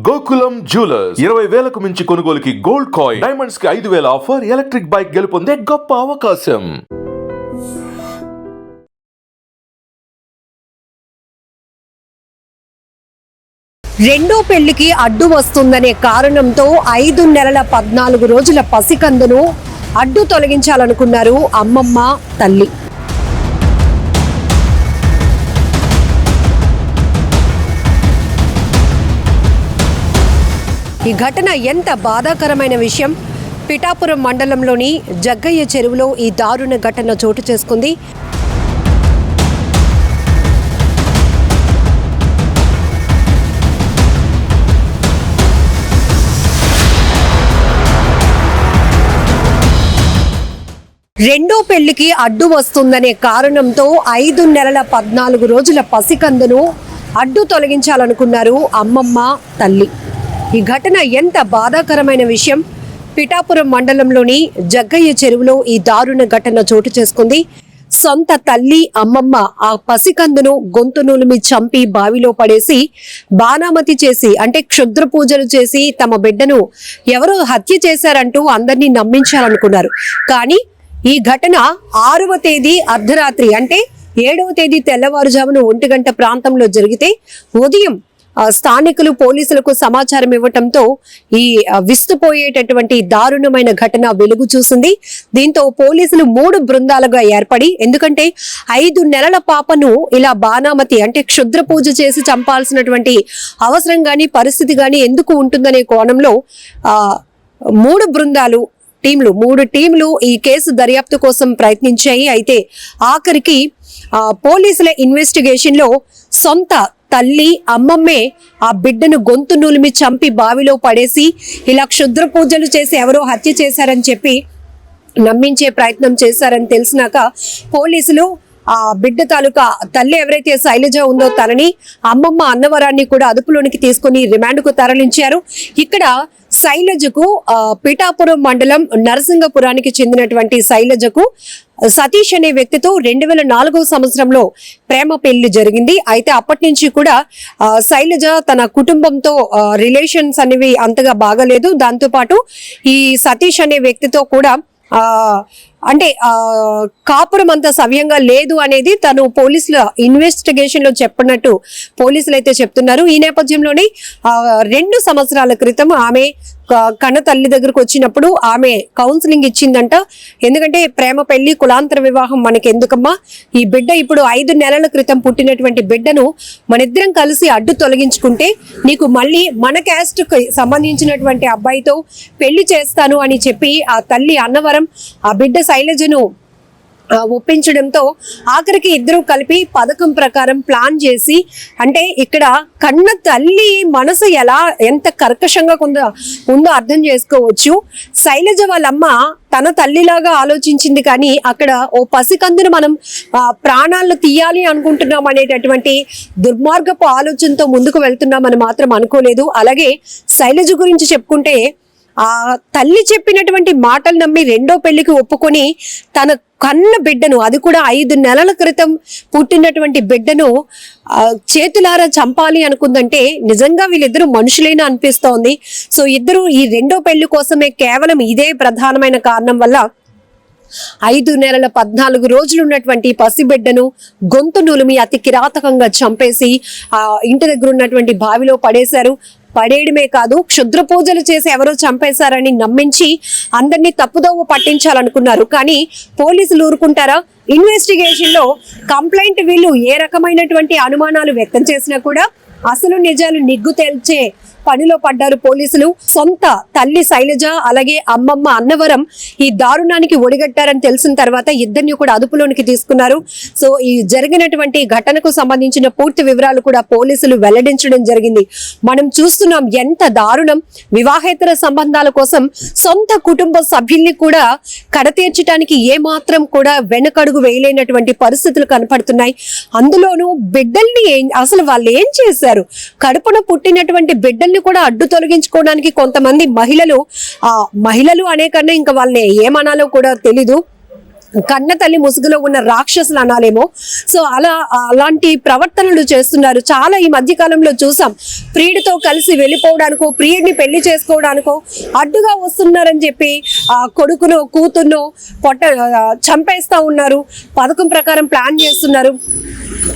Gokulam jewellers 20,000కు మించి కొనుగోలుకి gold coin, diamonds కి 5,000 ఆఫర్, ఎలక్ట్రిక్ బైక్ గెలుపొందే గొప్ప అవకాశం. రెండో పెళ్లికి అడ్డు వస్తుందనే కారణంతో 5 నెలల 14 రోజుల పసికందును అడ్డు తొలగించాలనుకున్నారు అమ్మమ్మ, తల్లి. ఈ ఘటన ఎంత బాధాకరమైన విషయం. పిఠాపురం మండలంలోని జగ్గయ్య చెరువులో ఈ దారుణ ఘటన చోటు చేసుకుంది. రెండో పెళ్లికి అడ్డు వస్తుందనే కారణంతో 5 నెలల 14 రోజుల పసికందును అడ్డు తొలగించాలనుకున్నారు అమ్మమ్మ, తల్లి. ఈ ఘటన ఎంత బాధాకరమైన విషయం. పిఠాపురం మండలంలోని జగ్గయ్య చెరువులో ఈ దారుణ ఘటన చోటు చేసుకుంది. సొంత తల్లి, అమ్మమ్మ ఆ పసికందును గొంతు నులిమి చంపి బావిలో పడేసి బాణామతి చేసి, అంటే క్షుద్ర పూజలు చేసి తమ బిడ్డను ఎవరో హత్య చేశారంటూ అందరినీ నమ్మించాలనుకున్నారు. కానీ ఈ ఘటన 6వ తేదీ అర్ధరాత్రి, అంటే 7వ తేదీ తెల్లవారుజామున 1 గంట ప్రాంతంలో జరిగితే ఉదయం స్థానికులు పోలీసులకు సమాచారం ఇవ్వటంతో ఈ విస్తుపోయేటటువంటి దారుణమైన ఘటన వెలుగు చూసింది. దీంతో పోలీసులు 3 బృందాలుగా ఏర్పడి, ఎందుకంటే 5 నెలల పాపను ఇలా బాణామతి అంటే క్షుద్ర పూజ చేసి చంపాల్సినటువంటి అవసరం గాని పరిస్థితి గాని ఎందుకు ఉంటుందనే కోణంలో 3 బృందాలు, 3 టీంలు ఈ కేసు దర్యాప్తు కోసం ప్రయత్నించాయి. అయితే ఆఖరికి పోలీసుల ఇన్వెస్టిగేషన్ లో సొంత తల్లి, అమ్మమ్మే ఆ బిడ్డను గొంతు నులిమి చంపి బావిలో పడేసి ఇలా క్షుద్ర పూజలు చేసి ఎవరో హత్య చేశారని చెప్పి నమ్మించే ప్రయత్నం చేశారని తెలిసినాక పోలీసులు ఆ బిడ్డ తాలూకా తల్లి ఎవరైతే శైలజ ఉందో తనని, అమ్మమ్మ అన్నవరాన్ని కూడా అదుపులోనికి తీసుకుని రిమాండ్కు తరలించారు. ఇక్కడ శైలజకు పిఠాపురం మండలం నరసింగపురానికి చెందినటువంటి శైలజకు సతీష్ అనే వ్యక్తితో 2004వ సంవత్సరంలో ప్రేమ పెళ్లి జరిగింది. అయితే అప్పటి నుంచి కూడా శైలజ తన కుటుంబంతో రిలేషన్స్ అనేవి అంతగా బాగలేదు. దాంతోపాటు ఈ సతీష్ అనే వ్యక్తితో కూడా అంటే కాపురం అంత సవ్యంగా లేదు అనేది తను పోలీసుల ఇన్వెస్టిగేషన్ లో చెప్పినట్టు పోలీసులు అయితే చెప్తున్నారు. ఈ నేపథ్యంలోనే 2 సంవత్సరాల క్రితం ఆమె కన్న తల్లి దగ్గరకు వచ్చినప్పుడు ఆమె కౌన్సిలింగ్ ఇచ్చిందంట. ఎందుకంటే ప్రేమ పెళ్లి, కులాంతర వివాహం మనకి ఎందుకమ్మా, ఈ బిడ్డ ఇప్పుడు 5 నెలల క్రితం పుట్టినటువంటి బిడ్డను మనిద్దరం కలిసి అడ్డు తొలగించుకుంటే నీకు మళ్ళీ మన క్యాస్ట్ కి సంబంధించినటువంటి అబ్బాయితో పెళ్లి చేస్తాను అని చెప్పి ఆ తల్లి అన్నవరం ఆ బిడ్డ శైలజను ఒప్పించడంతో ఆఖరికి ఇద్దరు కలిపి పథకం ప్రకారం ప్లాన్ చేసి, అంటే ఇక్కడ కన్న తల్లి మనసు ఎంత కర్కశంగా ఉందో అర్థం చేసుకోవచ్చు. శైలజ వాళ్ళమ్మ తన తల్లిలాగా ఆలోచించింది, కానీ అక్కడ ఓ పసికందును మనం ప్రాణాలను తీయాలి అనుకుంటున్నాం అనేటటువంటి దుర్మార్గపు ఆలోచనతో ముందుకు వెళ్తున్నామని మాత్రం అనుకోలేదు. అలాగే శైలజ గురించి చెప్పుకుంటే ఆ తల్లి చెప్పినటువంటి మాటలు నమ్మి రెండో పెళ్లికి ఒప్పుకొని తన కన్న బిడ్డను, అది కూడా 5 నెలల క్రితం పుట్టినటువంటి బిడ్డను చేతులారా చంపాలి అనుకుందంటే నిజంగా వీళ్ళిద్దరూ మనుషులేనా అనిపిస్తోంది. సో ఇద్దరు ఈ రెండో పెళ్లి కోసమే కేవలం ఇదే ప్రధానమైన కారణం వల్ల 5 నెలల 14 రోజులు ఉన్నటువంటి పసిబిడ్డను గొంతు నులిమి అతి కిరాతకంగా చంపేసి ఆ ఇంటి దగ్గర ఉన్నటువంటి బావిలో పడేశారు. పడేయడమే కాదు, క్షుద్ర పూజలు చేసి ఎవరో చంపేశారని నమ్మించి అందరినీ తప్పుదోవ పట్టించాలనుకున్నారు. కానీ పోలీసులు ఊరుకుంటారా? ఇన్వెస్టిగేషన్ లో కంప్లైంట్ వీళ్ళు ఏ రకమైనటువంటి అనుమానాలు వ్యక్తం చేసినా కూడా అసలు నిజాలు నిగ్గు తేల్చే పనిలో పడ్డారు పోలీసులు. సొంత తల్లి శైలజ అలాగే అమ్మమ్మ అన్నవరం ఈ దారుణానికి ఒడిగట్టారని తెలిసిన తర్వాత ఇద్దరిని కూడా అదుపులోనికి తీసుకున్నారు. సో ఈ జరిగినటువంటి ఘటనకు సంబంధించిన పూర్తి వివరాలు కూడా పోలీసులు వెల్లడించడం జరిగింది. మనం చూస్తున్నాం ఎంత దారుణం. వివాహేతర సంబంధాల కోసం సొంత కుటుంబ సభ్యుల్ని కూడా కడతీర్చడానికి ఏమాత్రం కూడా వెనకడుగు వేయలేనటువంటి పరిస్థితులు కనపడుతున్నాయి. అందులోనూ బిడ్డల్ని అసలు వాళ్ళు ఏం చేశారు? కడుపున పుట్టినటువంటి బిడ్డల్ని కూడా అడ్డు తొలగించుకోవడానికి కొంతమంది మహిళలు అనే కన్నా ఇంకా వాళ్ళని ఏమనాలో కూడా తెలీదు. కన్న తల్లి ముసుగులో ఉన్న రాక్షసులు అనాలేమో. సో అలాంటి ప్రవర్తనలు చేస్తున్నారు. చాలా ఈ మధ్య కాలంలో చూసాం. ప్రియుడితో కలిసి వెళ్ళిపోవడానికో, ప్రియుడిని పెళ్లి చేసుకోవడానికో అడ్డుగా వస్తున్నారని చెప్పి కొడుకును కూతుర్ను చంపేస్తా ఉన్నారు. పథకం ప్రకారం ప్లాన్ చేస్తున్నారు.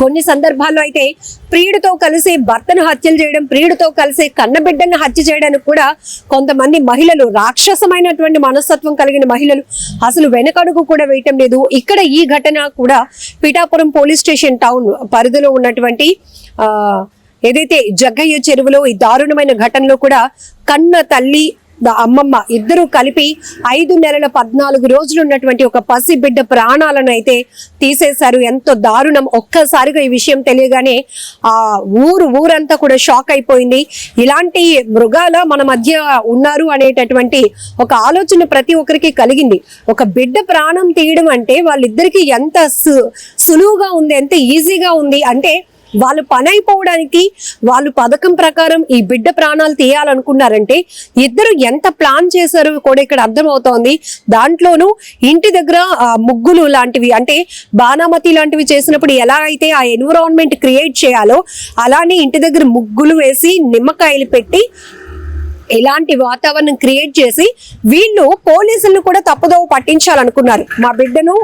కొన్ని సందర్భాల్లో అయితే ప్రియుడితో కలిసి భర్తను హత్యలు చేయడం, ప్రియుడితో కలిసి కన్నబిడ్డను హత్య చేయడానికి కూడా కొంతమంది మహిళలు, రాక్షసమైనటువంటి మనస్తత్వం కలిగిన మహిళలు అసలు వెనకడుగు కూడా వేయటం లేదు. ఇక్కడ ఈ ఘటన కూడా పిఠాపురం పోలీస్ స్టేషన్ టౌన్ పరిధిలో ఉన్నటువంటి ఏదైతే జగ్గయ్య చెరువులో ఈ దారుణమైన ఘటనలో కూడా కన్న తల్లి అమ్మమ్మ ఇద్దరు కలిపి 5 నెలల 14 రోజులు ఉన్నటువంటి ఒక పసి బిడ్డ ప్రాణాలను అయితే తీసేశారు. ఎంతో దారుణం. ఒక్కసారిగా ఈ విషయం తెలియగానే ఊరంతా కూడా షాక్ అయిపోయింది. ఇలాంటి మృగాల మన మధ్య ఉన్నారు అనేటటువంటి ఒక ఆలోచన ప్రతి ఒక్కరికి కలిగింది. ఒక బిడ్డ ప్రాణం తీయడం అంటే వాళ్ళిద్దరికి ఎంత సులువుగా ఉంది, ఎంత ఈజీగా ఉంది అంటే వాళ్ళు పని అయిపోవడానికి వాళ్ళు పథకం ప్రకారం ఈ బిడ్డ ప్రాణాలు తీయాలనుకున్నారంటే ఇద్దరు ఎంత ప్లాన్ చేశారు కూడా ఇక్కడ అర్థమవుతోంది. దాంట్లోనూ ఇంటి దగ్గర ముగ్గులు లాంటివి అంటే బాణామతి లాంటివి చేసినప్పుడు ఎలా అయితే ఆ ఎన్విరాన్మెంట్ క్రియేట్ చేయాలో అలానే ఇంటి దగ్గర ముగ్గులు వేసి నిమ్మకాయలు పెట్టి ఇలాంటి వాతావరణం క్రియేట్ చేసి వీళ్ళు పోలీసులను కూడా తప్పుదోవ పట్టించాలనుకున్నారు. మా బిడ్డను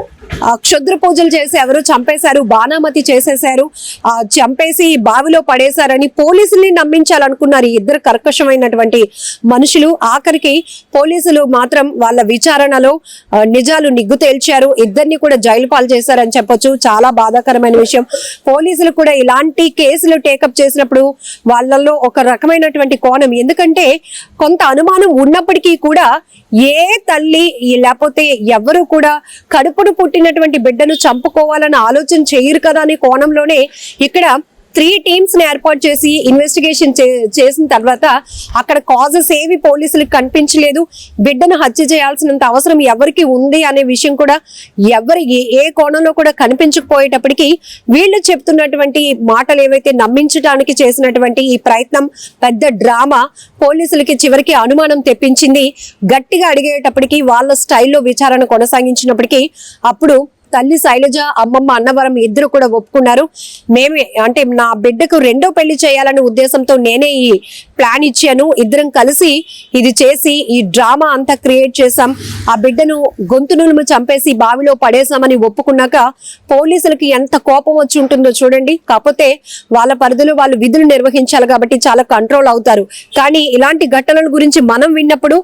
క్షుద్ర పూజలు చేసి ఎవరు చంపేశారు, బాణామతి చేసేశారు, చంపేసి బావిలో పడేశారని పోలీసుల్ని నమ్మించాలనుకున్నారు ఈ ఇద్దరు కర్కశమైనటువంటి మనుషులు. ఆఖరికి పోలీసులు మాత్రం వాళ్ళ విచారణలో నిజాలు నిగ్గు తేల్చారు. ఇద్దరిని కూడా జైలు పాలు చేశారని చెప్పొచ్చు. చాలా బాధాకరమైన విషయం. పోలీసులు కూడా ఇలాంటి కేసులు టేకప్ చేసినప్పుడు వాళ్ళల్లో ఒక రకమైనటువంటి కోణం, ఎందుకంటే కొంత అనుమానం ఉన్నప్పటికీ కూడా ఏ తల్లి లేకపోతే ఎవరు కూడా కడుపును పుట్టినటువంటి బిడ్డను చంపుకోవాలని ఆలోచన చేయరు కదా అనే కోణంలోనే ఇక్కడ 3 టీమ్స్ ని ఏర్పాటు చేసి ఇన్వెస్టిగేషన్ చేసిన తర్వాత అక్కడ కాజెస్ ఏవి పోలీసులకు కనిపించలేదు. బిడ్డను హత్య చేయాల్సినంత అవసరం ఎవరికి ఉంది అనే విషయం కూడా ఏ కోణంలో కూడా కనిపించకపోయేటప్పటికీ వీళ్ళు చెప్తున్నటువంటి మాటలు ఏవైతే నమ్మించడానికి చేసినటువంటి ఈ ప్రయత్నం పెద్ద డ్రామా పోలీసులకి చివరికి అనుమానం తెప్పించింది. గట్టిగా అడిగేటప్పటికి వాళ్ళ స్టైల్లో విచారణ కొనసాగించినప్పటికీ అప్పుడు తల్లి శైలజ, అమ్మమ్మ అన్నవరం ఇద్దరు కూడా ఒప్పుకున్నారు. మేమే అంటే నా బిడ్డకు 2వ పెళ్లి చేయాలనే ఉద్దేశంతో నేనే ఈ ప్లాన్ ఇచ్చాను, ఇద్దరం కలిసి ఇది చేసి ఈ డ్రామా అంతా క్రియేట్ చేసాం, ఆ బిడ్డను గొంతును చంపేసి బావిలో పడేసామని ఒప్పుకున్నాక పోలీసులకి ఎంత కోపం వచ్చి ఉంటుందో చూడండి. కాకపోతే వాళ్ళ పరిధిలో వాళ్ళు విధులు నిర్వహించాలి కాబట్టి చాలా కంట్రోల్ అవుతారు. కానీ ఇలాంటి ఘటనల గురించి మనం విన్నప్పుడు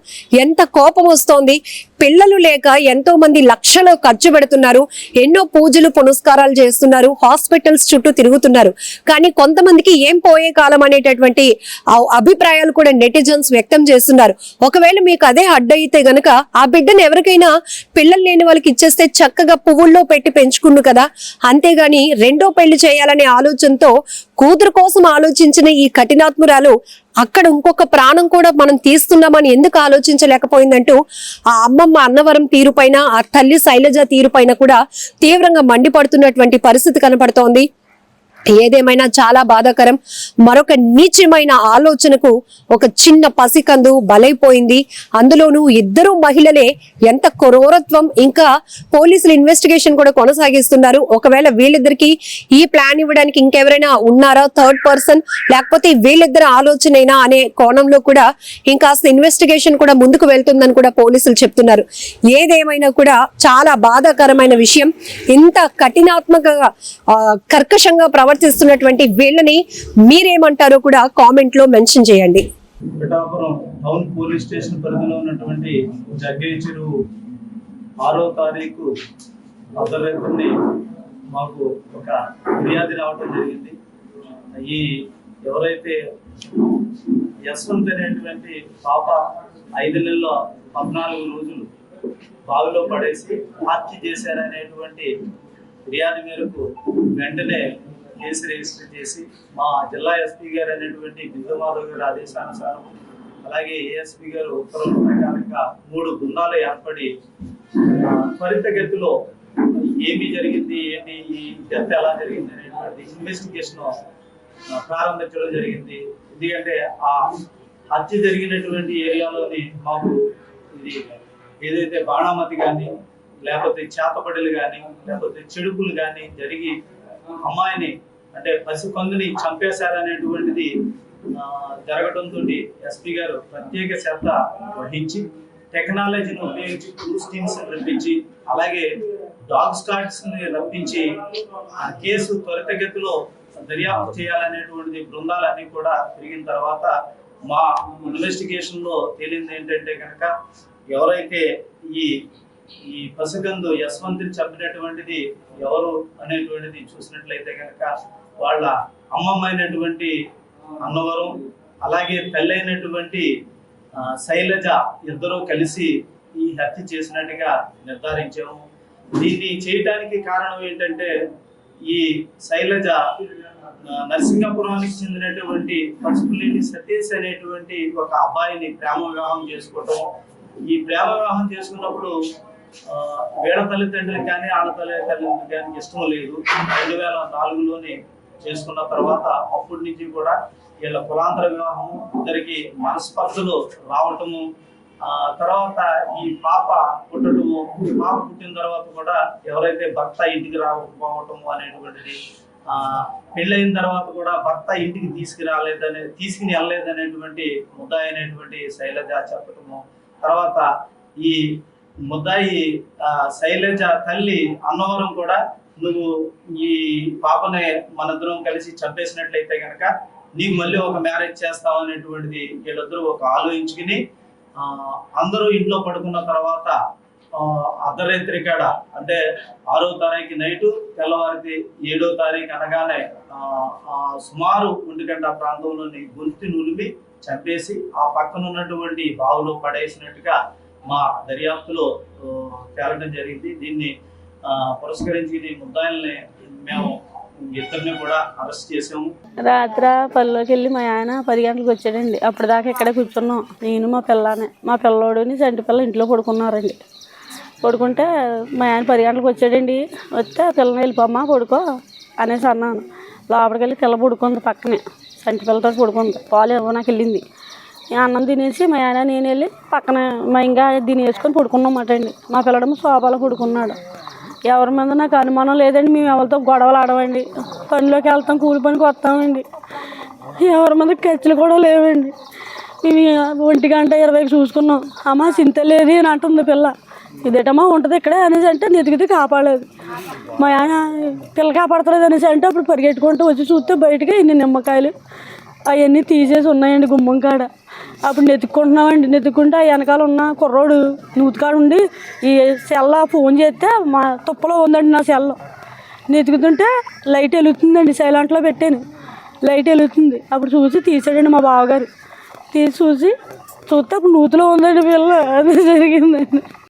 ఎంత కోపం వస్తోంది. పిల్లలు లేక ఎంతో మంది లక్షలు ఖర్చు పెడుతున్నారు, ఎన్నో పూజలు పునస్కారాలు చేస్తున్నారు, హాస్పిటల్స్ చుట్టూ తిరుగుతున్నారు. కానీ కొంతమందికి ఏం పోయే కాలం అనేటటువంటి అభిప్రాయాలు కూడా నెటిజన్స్ వ్యక్తం చేస్తున్నారు. ఒకవేళ మీకు అదే అడ్డయితే గనక ఆ బిడ్డను ఎవరికైనా పిల్లలు లేని వాళ్ళకి ఇచ్చేస్తే చక్కగా పువ్వుల్లో పెట్టి పెంచుకుండు కదా. అంతేగాని 2వ పెళ్లి చేయాలనే ఆలోచనతో కూతురు కోసం ఆలోచించిన ఈ కఠినాత్మురాలు అక్కడ ఇంకొక ప్రాణం కూడా మనం తీస్తున్నామని ఎందుకు ఆలోచించలేకపోయిందంటూ ఆ అమ్మమ్మ అన్నవరం తీరు పైన, ఆ తల్లి శైలజ తీరు పైన కూడా తీవ్రంగా మండిపడుతున్నటువంటి పరిస్థితి కనపడుతోంది. ఏదేమైనా చాలా బాధాకరం. మరొక నీచమైన ఆలోచనకు ఒక చిన్న పసికందు బలైపోయింది. అందులోనూ ఇద్దరు మహిళలే. ఎంత క్రూరత్వం. ఇంకా పోలీసులు ఇన్వెస్టిగేషన్ కూడా కొనసాగిస్తున్నారు. ఒకవేళ వీళ్ళిద్దరికి ఈ ప్లాన్ ఇవ్వడానికి ఇంకెవరైనా ఉన్నారా, థర్డ్ పర్సన్, లేకపోతే వీళ్ళిద్దరు ఆలోచనైనా అనే కోణంలో కూడా ఇంకాస్త ఇన్వెస్టిగేషన్ కూడా ముందుకు వెళ్తుందని కూడా పోలీసులు చెప్తున్నారు. ఏదేమైనా కూడా చాలా బాధాకరమైన విషయం. ఇంత కఠినాత్మకంగా కర్కశంగా ప్రవర్తిస్తున్నటువంటి వీళ్ళని మీరేమంటారో కూడా కామెంట్ లో మెన్షన్ చేయండి. పిఠాపురం టౌన్ పోలీస్ స్టేషన్ పరిధిలో ఉన్నటువంటి జగ్గయ్య చెరువు 6వ తారీఖు అర్ధరాత్రి మాకు ఒక ఫిర్యాదు రావడం జరిగింది. ఈ ఎవరైతే యశ్వంత్ అనేటువంటి పాప 5 నెలల 14 రోజులు బావిలో పడేసి హత్య చేశారనేటువంటి ఫిర్యాదు మేరకు వెంటనే కేసు రిజిస్టర్ చేసి మా జిల్లా ఎస్పీ గారు అనేటువంటి బిందుమాధవ్ గారి ఆదేశానుసారం, అలాగే ఏఎస్పీ గారు ఉత్తర్వుల ప్రకారంగా 3 బృందాలు ఏర్పడి త్వరితగతిలో ఏమి జరిగింది, ఏంటి ఈ డెత్ ఎలా జరిగింది అనేటువంటి ఇన్వెస్టిగేషన్ ప్రారంభించడం జరిగింది. ఎందుకంటే ఆ హత్య జరిగినటువంటి ఏరియాలోని మాకు ఇది ఏదైతే బాణామతి కానీ లేకపోతే చేతబడులు కానీ లేకపోతే చెడుపులు కానీ జరిగి అమ్మాయిని అంటే పసికందుని చంపేశారనేటువంటిది జరగడంతో ఎస్పీ గారు ప్రత్యేక శ్రద్ధ వహించి టెక్నాలజీని ఉపయోగించి క్రూస్ టీమ్స్ రప్పించి అలాగే డాగ్ స్క్వాడ్స్ ని రప్పించి ఆ కేసు త్వరితగతిలో దర్యాప్తు చేయాలనేటువంటి బృందాలన్నీ కూడా తిరిగిన తర్వాత మా ఇన్వెస్టిగేషన్ లో తేలింది ఏంటంటే కనుక ఎవరైతే ఈ పసిగందు యశ్వంతిని చంపినటువంటిది ఎవరు అనేటువంటిది చూసినట్లయితే కనుక వాళ్ళ అమ్మమ్మ అయినటువంటి అన్నవరం అలాగే తల్లి అయినటువంటి శైలజ ఇద్దరూ కలిసి ఈ హత్య చేసినట్టుగా నిర్ధారించాము. దీన్ని చేయడానికి కారణం ఏంటంటే ఈ శైలజ నరసింగపురానికి చెందినటువంటి పసుపులేని సతీష్ అనేటువంటి ఒక అబ్బాయిని ప్రేమ వివాహం చేసుకోవటం. ఈ ప్రేమ వివాహం చేసుకున్నప్పుడు వీళ్ళ తల్లిదండ్రులకు కానీ ఆడ తల్లిదండ్రులకు కానీ ఇష్టం లేదు. 2004లోనే చేసుకున్న తర్వాత అప్పటి నుంచి కూడా వీళ్ళ కులాంతర వివాహము, ఇద్దరికి మనస్పర్ధలు రావటము, తర్వాత ఈ పాప పుట్టడము, ఈ పాప పుట్టిన తర్వాత కూడా ఎవరైతే భర్త ఇంటికి రాకపోవటము అనేటువంటిది, పెళ్ళైన తర్వాత కూడా భర్త ఇంటికి తీసుకుని వెళ్ళలేదనేటువంటి ముద్దాయి అయినటువంటి శైలజ చెప్పటము, తర్వాత ఈ ముద్దాయి శైలజ తల్లి అన్నవరం కూడా నువ్వు ఈ పాపని మనిద్దరం కలిసి చంపేసినట్లయితే కనుక నీకు మళ్ళీ ఒక మ్యారేజ్ చేస్తావు అనేటువంటిది వీళ్ళిద్దరూ ఒక ఆలోచించుకుని అందరూ ఇంట్లో పడుకున్న తర్వాత అర్ధరాత్రి కాడ అంటే 6వ తారీఖు నైటు తెల్లవారికి 7వ తారీఖు అనగానే సుమారు 1 గంట ప్రాంతంలోని గొంతు నులిమి చంపేసి ఆ పక్కన ఉన్నటువంటి బావులో పడేసినట్టుగా మా దర్యాప్తులో తేలడం జరిగింది. దీన్ని పురస్కరించి ముద్దాయిల్ని మేము ఇద్దరిని కూడా అరెస్ట్ చేసాము. రాత్రి పనిలోకి వెళ్ళి మా ఆయన 10 గంటలకు వచ్చాడండి. అప్పటిదాకా ఇక్కడే కూర్చున్నాం, నేను మా పిల్లనే. మా పిల్లోడిని చంటి పిల్ల ఇంట్లో పడుకున్నారండి. పడుకుంటే మా ఆయన 10 గంటలకు వచ్చాడండి. వస్తే పిల్లని వెళ్ళిపోమ్మా పడుకో అనేసి అన్నాను. లోపలికి వెళ్ళి పిల్ల పడుకుంది, పక్కనే చంటి పిల్లతో పడుకుంది. పాలు ఇవ్వనాకి వెళ్ళింది. అన్నం తినేసి మా ఆయన నేను వెళ్ళి పక్కన మా ఇంకా దీన్ని వేసుకొని పడుకున్నామాట అండి. మా పిల్లడేమో సోఫాలో పడుకున్నాడు. ఎవరి మీద నాకు అనుమానం లేదండి. మేము ఎవరితో గొడవలు ఆడమండి. పనిలోకి వెళ్తాం, కూలి పనికి వస్తామండి. ఎవరి మీద ఖర్చులు కూడా లేవండి. మేము 1 గంట 20కి చూసుకున్నాం. అమ్మ చింత లేదు అని అంటుంది పిల్ల. ఇదేటమ్మా ఉంటుంది ఇక్కడే అనేసి అంటే నెతికితే కాపాడలేదు. మా ఆయన పిల్ల కాపాడతలేదు అనేసి అంటే అప్పుడు పరిగెట్టుకుంటూ వచ్చి చూస్తే బయటకి ఇన్ని నిమ్మకాయలు అవన్నీ తీసేసి ఉన్నాయండి గుమ్మం కాడ. అప్పుడు నెతుక్కుంటున్నామండి. నెతుక్కుంటే ఆ వెనకాల ఉన్న కుర్రోడు నూతికాడు ఉండి ఈ సెల్ల ఫోన్ చేస్తే మా తుప్పలో ఉందండి నా సెల్. నెతుకుతుంటే లైట్ వెలుగుతుందండి, సైలెంట్లో పెట్టాను, లైట్ వెలుగుతుంది. అప్పుడు చూసి తీసాడండి మా బావగారు. తీసి చూస్తే అప్పుడు నూతిలో ఉందండి పిల్ల. అది జరిగిందండి.